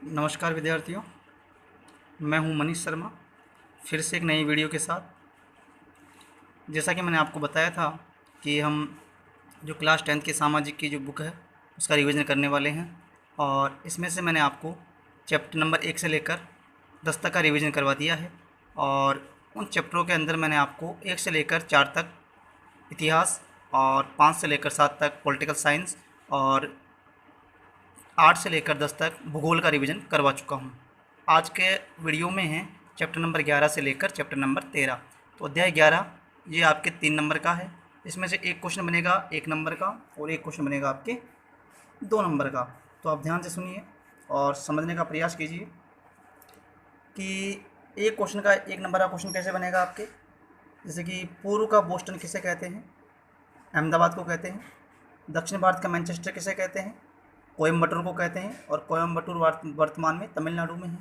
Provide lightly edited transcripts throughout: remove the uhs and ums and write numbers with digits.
नमस्कार विद्यार्थियों, मैं हूं मनीष शर्मा। फिर से एक नई वीडियो के साथ। जैसा कि मैंने आपको बताया था कि हम जो क्लास 10th की सामाजिक की जो बुक है उसका रिवीजन करने वाले हैं, और इसमें से मैंने आपको चैप्टर नंबर 1 से लेकर 10 तक का रिवीजन करवा दिया है। और उन चैप्टरों के अंदर मैंने आपको 1 से लेकर 4 तक इतिहास और 5 से लेकर 7 तक पॉलिटिकल साइंस और 8 से लेकर 10 तक भूगोल का रिवीजन करवा चुका हूँ। आज के वीडियो में है चैप्टर नंबर 11 से लेकर चैप्टर नंबर 13। तो अध्याय 11 ये आपके 3 नंबर का है। इसमें से एक क्वेश्चन बनेगा 1 नंबर का और एक क्वेश्चन बनेगा आपके 2 नंबर का। तो आप ध्यान से सुनिए और समझने का प्रयास कीजिए कि एक क्वेश्चन का 1 नंबर का क्वेश्चन कैसे बनेगा आपके। जैसे कि पूर्व का बोस्टन किसे कहते हैं? अहमदाबाद को कहते हैं। दक्षिण भारत का मैनचेस्टर किसे कहते हैं? कोयम्बटूर को कहते हैं, और कोयम्बटूर वर्तमान में तमिलनाडु में है।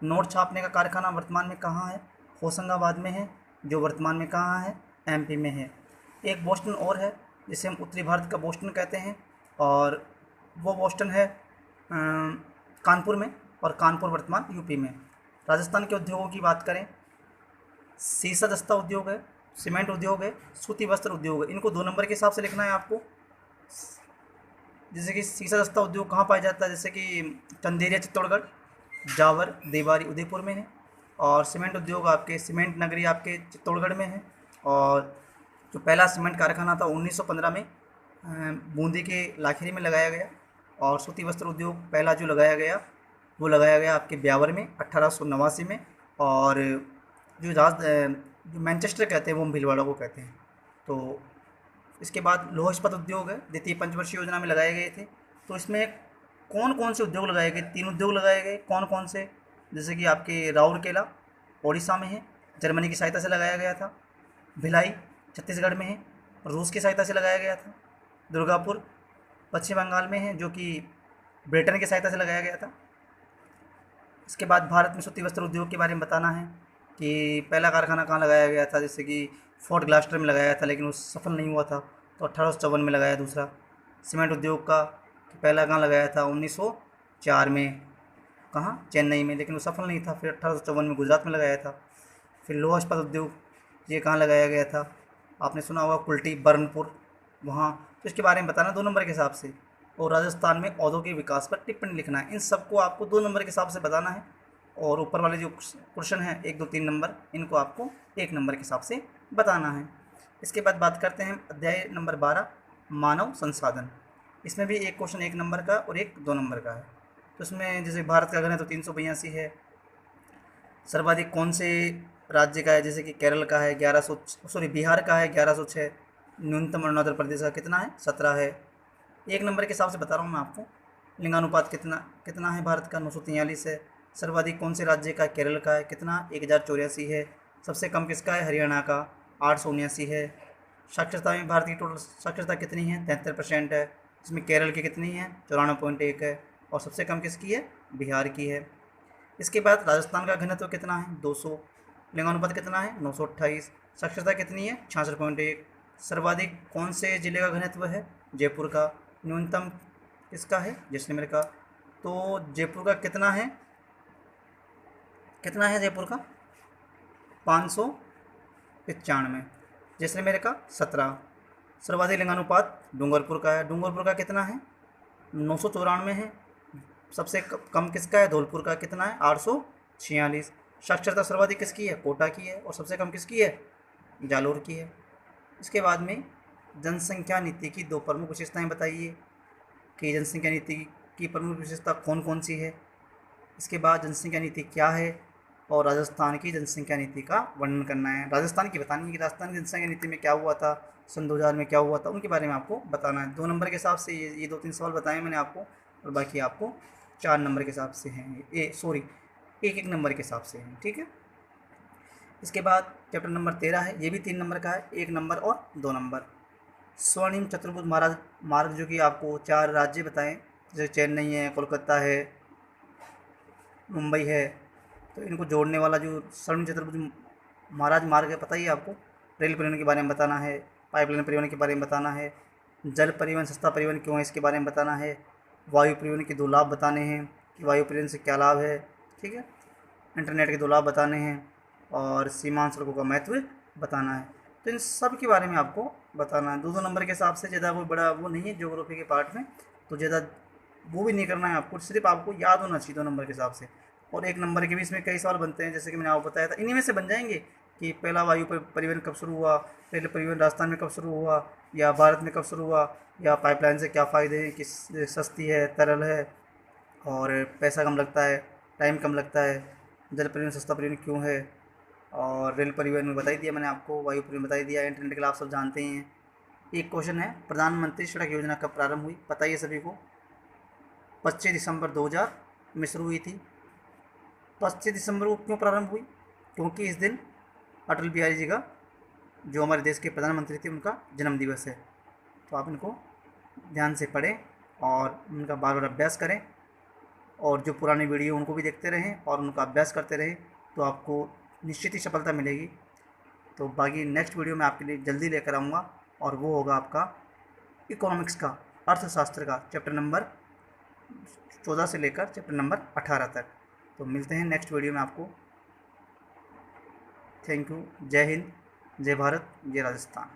नोट छापने का कारखाना वर्तमान में कहाँ है? होशंगाबाद में है, जो वर्तमान में कहाँ है? एमपी में है। एक बोस्टन और है जिसे हम उत्तरी भारत का बोस्टन कहते हैं, और वो बोस्टन है कानपुर में, और कानपुर वर्तमान यूपी में। राजस्थान के उद्योगों की बात करें, सीसा दस्ता उद्योग है, सीमेंट उद्योग है, सूती वस्त्र उद्योग है। इनको 2 नंबर के हिसाब से लिखना है आपको। जैसे कि सीसा दस्ता उद्योग कहाँ पाया जाता है? जैसे कि चंदेरिया चित्तौड़गढ़, जावर देवारी उदयपुर में है। और सीमेंट उद्योग आपके सीमेंट नगरी आपके चित्तौड़गढ़ में है। और जो पहला सीमेंट कारखाना था 1915 में बूंदी के लाखेरी में लगाया गया। और सूती वस्त्र उद्योग पहला जो लगाया गया वो लगाया गया आपके ब्यावर में 1889 में। और जो मैनचेस्टर कहते हैं वो हम भीलवाड़ा को कहते हैं। तो इसके बाद लौह इस्पात उद्योग है, द्वितीय पंचवर्षीय योजना में लगाए गए थे। तो इसमें कौन कौन से उद्योग लगाए गए? 3 उद्योग लगाए गए। कौन कौन से? जैसे कि आपके राउरकेला ओडिशा में है, जर्मनी की सहायता से लगाया गया था। भिलाई छत्तीसगढ़ में है, रूस की सहायता से लगाया गया था। दुर्गापुर पश्चिम बंगाल में है, जो कि ब्रिटेन की सहायता से लगाया गया था। इसके बाद भारत में सूती वस्त्र उद्योग के बारे में बताना है कि पहला कारखाना कहाँ लगाया गया था। जैसे कि फोर्ट ग्लास्टर में लगाया था, लेकिन वो सफल नहीं हुआ था, तो 1854 में लगाया। दूसरा सीमेंट उद्योग का पहला कहाँ लगाया था? 1904 में। कहाँ? चेन्नई में, लेकिन वो सफल नहीं था। फिर 1854 में गुजरात में लगाया था। फिर लोहा इस्पात उद्योग ये कहाँ लगाया गया था? आपने सुना होगा कुल्टी बर्नपुर, वहाँ। तो इसके बारे में बताना 2 नंबर के हिसाब से। और राजस्थान में औद्योगिक विकास पर टिप्पणी लिखना है। इन सबको आपको 2 नंबर के हिसाब से बताना है। और ऊपर वाले जो क्वेश्चन हैं 1 2 3 नंबर, इनको आपको 1 नंबर के हिसाब से बताना है। इसके बाद बात करते हैं अध्याय नंबर 12 मानव संसाधन। इसमें भी एक क्वेश्चन 1 नंबर का और एक 2 नंबर का है। तो इसमें जैसे भारत का घन है तो 382 है। सर्वाधिक कौन से राज्य का है? जैसे कि केरल का है 1100, सॉरी बिहार का है 1106। न्यूनतम अरुणाचल प्रदेश का कितना है? 17 है। 1 नंबर के हिसाब से बता रहा हूँ मैं आपको। लिंगानुपात कितना कितना है भारत का? 943 है। सर्वाधिक कौन से राज्य का? केरल का है। कितना? 1084 है। सबसे कम किसका है? हरियाणा का 879 है। साक्षरता में भारत की टोटल साक्षरता कितनी है? 73% है। इसमें केरल की कितनी है? 94.1 है। और सबसे कम किसकी है? बिहार की है। इसके बाद राजस्थान का घनत्व कितना है? 200। लिंगानुपात कितना है? 928। साक्षरता कितनी है? 66.1। सर्वाधिक कौन से जिले का घनत्व है? जयपुर का। न्यूनतम किसका है? जैसलमेर का। तो जयपुर का कितना है? कितना है जयपुर का? 595। जैसलमेर का 17। सर्वाधिक लिंगानुपात डूंगरपुर का है। डूंगरपुर का कितना है? 994 है। सबसे कम किसका है? धौलपुर का। कितना है? 846। साक्षरता सर्वाधिक किसकी है? कोटा की है। और सबसे कम किसकी है? जालोर की है। इसके बाद में जनसंख्या नीति की 2 प्रमुख विशेषताएं बताइए कि जनसंख्या नीति की प्रमुख विशेषता कौन कौन सी है। इसके बाद जनसंख्या नीति क्या है, और राजस्थान की जनसंख्या नीति का वर्णन करना है। राजस्थान की बतानी है कि राजस्थान की जनसंख्या नीति में क्या हुआ था, सन 2000 में क्या हुआ था, उनके बारे में आपको बताना है। 2 नंबर के हिसाब से ये 2-3 सवाल बताए मैंने आपको, और बाकी आपको 4 नंबर के हिसाब से हैं, एक एक नंबर के हिसाब से हैं, ठीक है। इसके बाद चैप्टर नंबर 13 है, ये भी 3 नंबर का है, 1 नंबर और 2 नंबर। स्वर्णिम चतुर्भुज महाराज मार्ग, जो कि आपको 4 राज्य बताएं, जैसे चेन्नई है, कोलकाता है, मुंबई है। तो इनको जोड़ने वाला जो स्वर्णिम चतुर्भुज महाराज मार्ग है, पता ही है आपको। रेल परिवहन के बारे में बताना है, पाइपलाइन परिवहन के बारे में बताना है, जल परिवहन सस्ता परिवहन क्यों है इसके बारे में बताना है, वायु परिवहन के 2 लाभ बताने हैं, कि वायु परिवहन से क्या लाभ है, ठीक है। इंटरनेट के 2 लाभ बताने हैं और सीमांत सड़कों का महत्व बताना है। तो इन सब के बारे में आपको बताना है। 2-2 नंबर के हिसाब से ज़्यादा वो बड़ा वो नहीं है ज्योग्राफी के पार्ट में, तो ज़्यादा वो भी नहीं करना है आपको, सिर्फ आपको याद होना चाहिए 2 नंबर के हिसाब से। और 1 नंबर के भी इसमें कई सवाल बनते हैं, जैसे कि मैंने आपको बताया था, इन्हीं में से बन जाएंगे कि पहला वायु परिवहन कब शुरू हुआ, रेल परिवहन राजस्थान में कब शुरू हुआ, या भारत में कब शुरू हुआ, या पाइपलाइन से क्या फ़ायदे हैं, किस सस्ती है, तरल है और पैसा कम लगता है, टाइम कम लगता है, जल परिवहन सस्ता परिवहन क्यों है, और रेल परिवहन में बता ही दिया मैंने आपको, वायु परिवहन बता ही दिया, इंटरनेट के लाभ सब जानते ही हैं। एक क्वेश्चन है, प्रधानमंत्री सड़क योजना कब प्रारंभ हुई, पता ही है सभी को। 25 दिसंबर 2000 में शुरू हुई थी। 25 दिसंबर को क्यों प्रारंभ हुई, क्योंकि इस दिन अटल बिहारी जी का, जो हमारे देश के प्रधानमंत्री थे, उनका जन्म दिवस है। तो आप इनको ध्यान से पढ़ें और उनका बार बार अभ्यास करें, और जो पुरानी वीडियो उनको भी देखते रहें और उनका अभ्यास करते रहें, तो आपको निश्चित ही सफलता मिलेगी। तो बाकी नेक्स्ट वीडियो मैं आपके लिए जल्दी लेकर आऊँगा, और वो होगा आपका इकोनॉमिक्स का, अर्थशास्त्र का चैप्टर नंबर 14 से लेकर चैप्टर नंबर 18 तक। तो मिलते हैं नेक्स्ट वीडियो में आपको। Thank you. जय हिंद, जय भारत, जय राजस्थान।